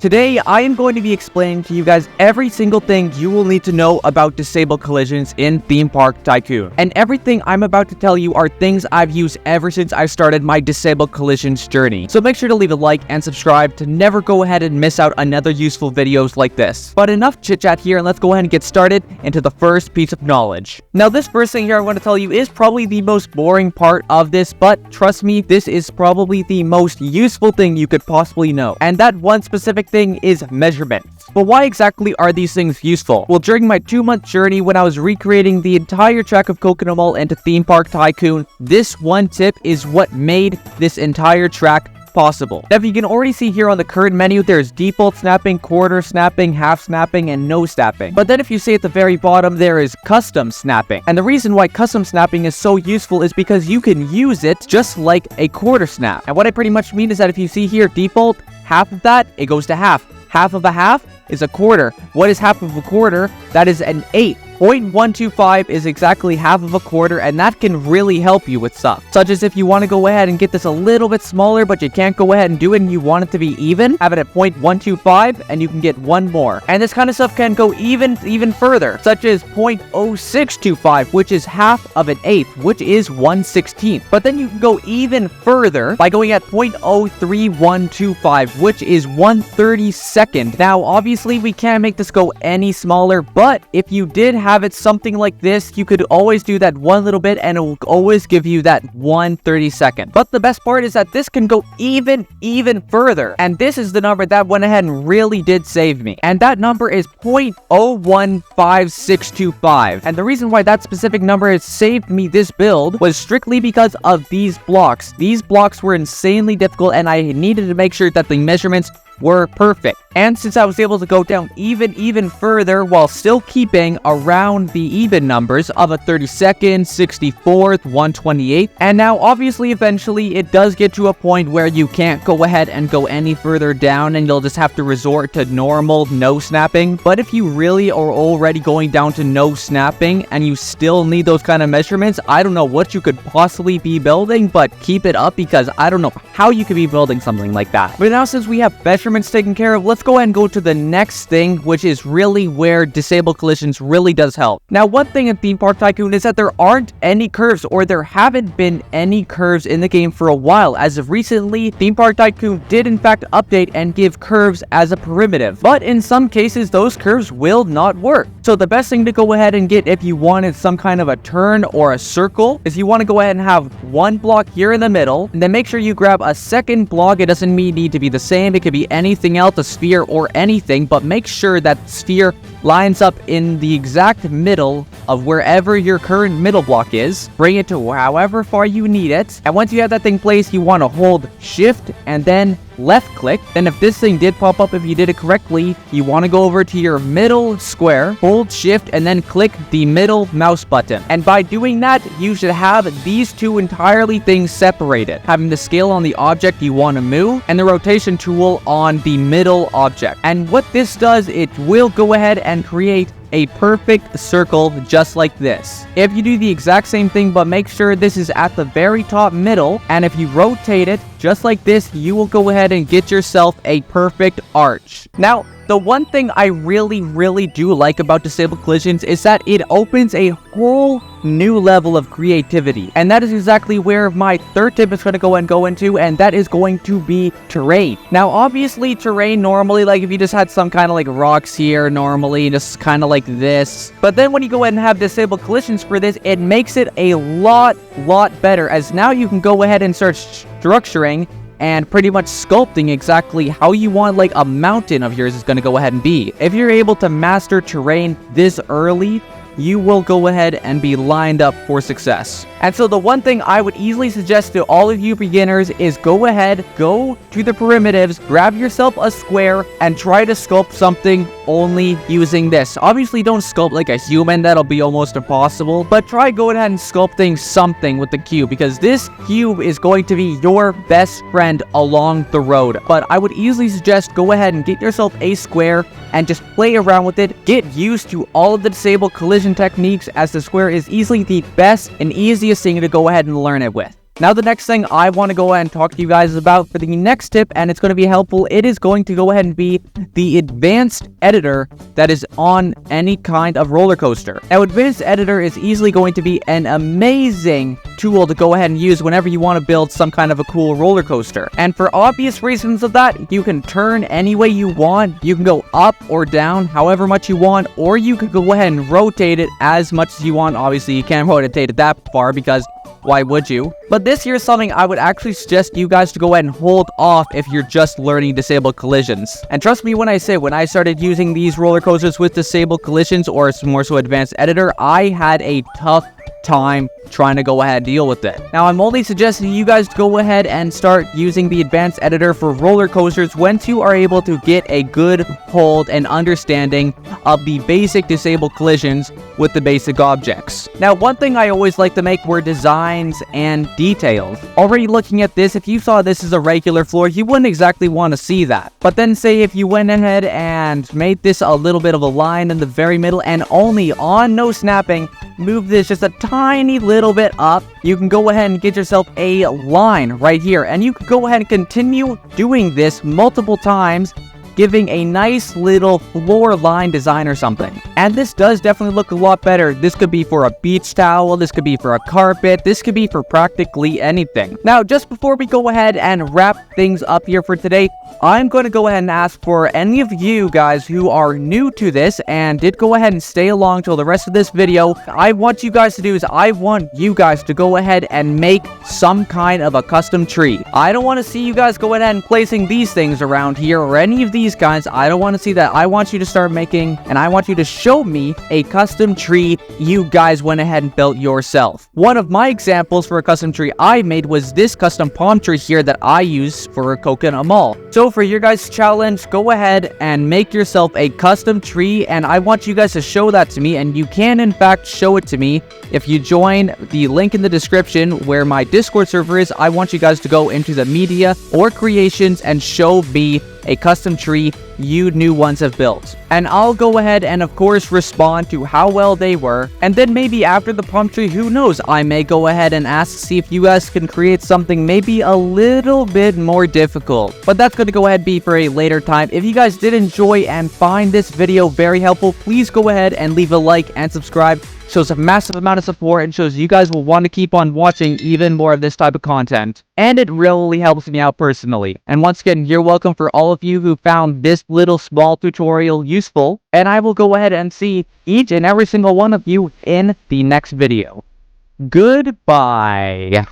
Today, I am going to be explaining to you guys every single thing you will need to know about disable collisions in Theme Park Tycoon. And everything I'm about to tell you are things I've used ever since I started my disable collisions journey. So make sure to leave a like and subscribe to never go ahead and miss out another useful videos like this. But enough chit chat here, and let's go ahead and get started into the first piece of knowledge. Now, this first thing here I want to tell you is probably the most boring part of this, but trust me, this is probably the most useful thing you could possibly know. And that one specific thing is measurements. But why exactly are these things useful? Well, during my 2-month journey when I was recreating the entire track of Coconut Mall into Theme Park Tycoon, this one tip is what made this entire track possible. Now, if you can already see here on the current menu, there's default snapping, quarter snapping, half snapping, and no snapping. But then if you see at the very bottom, there is custom snapping. And the reason why custom snapping is so useful is because you can use it just like a quarter snap. And what I pretty much mean is that if you see here default, half of that, it goes to half. Half of a half is a quarter. What is half of a quarter? That is an eighth. 0.125 is exactly half of a quarter, and that can really help you with stuff. Such as if you want to go ahead and get this a little bit smaller, but you can't go ahead and do it and you want it to be even, have it at 0.125 and you can get one more. And this kind of stuff can go even further, such as 0.0625, which is half of an eighth, which is 1/16. But then you can go even further by going at 0.03125, which is 1/32. Now, obviously, we can't make this go any smaller, but if you did have it something like this, you could always do that one little bit and it will always give you that 1/32. But the best part is that this can go even further, and this is the number that went ahead and really did save me, and that number is 0.015625. And the reason why that specific number has saved me this build was strictly because of these blocks. These blocks were insanely difficult, and I needed to make sure that the measurements were perfect. And since I was able to go down even further while still keeping around the even numbers of a 32nd, 64th, 128th, and now obviously eventually it does get to a point where you can't go ahead and go any further down and you'll just have to resort to normal no snapping. But if you really are already going down to no snapping and you still need those kind of measurements, I don't know what you could possibly be building, but keep it up, because I don't know how you could be building something like that. But now, since we have measurements taken care of, let's go ahead and go to the next thing, which is really where disable collisions really does help. Now, one thing in Theme Park Tycoon is that there aren't any curves, or there haven't been any curves in the game for a while. As of recently, Theme Park Tycoon did in fact update and give curves as a primitive, but in some cases those curves will not work. So the best thing to go ahead and get if you wanted some kind of a turn or a circle is you want to go ahead and have one block here in the middle, and then make sure you grab a second block. It doesn't need to be the same, it could be anything else, a sphere or anything, but make sure that sphere lines up in the exact middle of wherever your current middle block is. Bring it to however far you need it, and once you have that thing placed, you want to hold shift and then left click. Then if this thing did pop up, if you did it correctly, you want to go over to your middle square, hold shift, and then click the middle mouse button. And by doing that, you should have these two entirely things separated, having the scale on the object you want to move and the rotation tool on the middle object. And what this does, it will go ahead and create a perfect circle just like this. If you do the exact same thing, but make sure this is at the very top middle, and if you rotate it just like this, you will go ahead and get yourself a perfect arch. Now, the one thing I really do like about disable collisions is that it opens a whole new level of creativity, and that is exactly where my third tip is going to go into, and that is going to be terrain. Now, obviously terrain normally, like if you just had some kind of like rocks here normally, just kind of like this, but then when you go ahead and have disable collisions for this, it makes it a lot better, as now you can go ahead and start structuring and pretty much sculpting exactly how you want like a mountain of yours is going to go ahead and be. If you're able to master terrain this early, you will go ahead and be lined up for success. And so the one thing I would easily suggest to all of you beginners is go ahead, go to the primitives, grab yourself a square, and try to sculpt something only using this. Obviously, don't sculpt like a human, that'll be almost impossible, but try going ahead and sculpting something with the cube, because this cube is going to be your best friend along the road. But I would easily suggest go ahead and get yourself a square and just play around with it. Get used to all of the disable collision techniques, as the square is easily the best and easiest thing to go ahead and learn it with. Now, the next thing I want to go ahead and talk to you guys about for the next tip, and it's going to be helpful, it is going to go ahead and be the advanced editor that is on any kind of roller coaster. Now, advanced editor is easily going to be an amazing tool to go ahead and use whenever you want to build some kind of a cool roller coaster. And for obvious reasons of that, you can turn any way you want. You can go up or down however much you want, or you could go ahead and rotate it as much as you want. Obviously, you can't rotate it that far because why would you? But this here is something I would actually suggest you guys to go ahead and hold off if you're just learning disabled collisions. And trust me when I say, when I started using these roller coasters with disabled collisions, or more so advanced editor, I had a tough time trying to go ahead and deal with it. Now, I'm only suggesting you guys to go ahead and start using the advanced editor for roller coasters once you are able to get a good hold and understanding of the basic disabled collisions with the basic objects. Now, one thing I always like to make were designs and details. Already looking at this, if you saw this as a regular floor, you wouldn't exactly want to see that. But then say if you went ahead and made this a little bit of a line in the very middle and only on no snapping, move this just a tiny little bit up, you can go ahead and get yourself a line right here, and you can go ahead and continue doing this multiple times, giving a nice little floor line design or something. And this does definitely look a lot better. This could be for a beach towel, this could be for a carpet, this could be for practically anything. Now, just before we go ahead and wrap things up here for today, I'm going to go ahead and ask for any of you guys who are new to this and did go ahead and stay along till the rest of this video, I want you guys to do is I want you guys to go ahead and make some kind of a custom tree. I don't want to see you guys go ahead and placing these things around here or any of these guys. I don't want to see that. I want you to start making, and I want you to show me a custom tree you guys went ahead and built yourself. One of my examples for a custom tree I made was this custom palm tree here that I used for a coconut mall. So for your guys' challenge, go ahead and make yourself a custom tree, and I want you guys to show that to me, and you can in fact show it to me if you join the link in the description where my Discord server is. I want you guys to go into the media or creations and show me a custom tree you new ones have built. And I'll go ahead and of course respond to how well they were. And then maybe after the palm tree, who knows, I may go ahead and ask to see if you guys can create something maybe a little bit more difficult. But that's going to go ahead and be for a later time. If you guys did enjoy and find this video very helpful, please go ahead and leave a like and subscribe. Shows a massive amount of support and shows you guys will want to keep on watching even more of this type of content. And it really helps me out personally. And once again, you're welcome for all of you who found this little small tutorial useful. And I will go ahead and see each and every single one of you in the next video. Goodbye.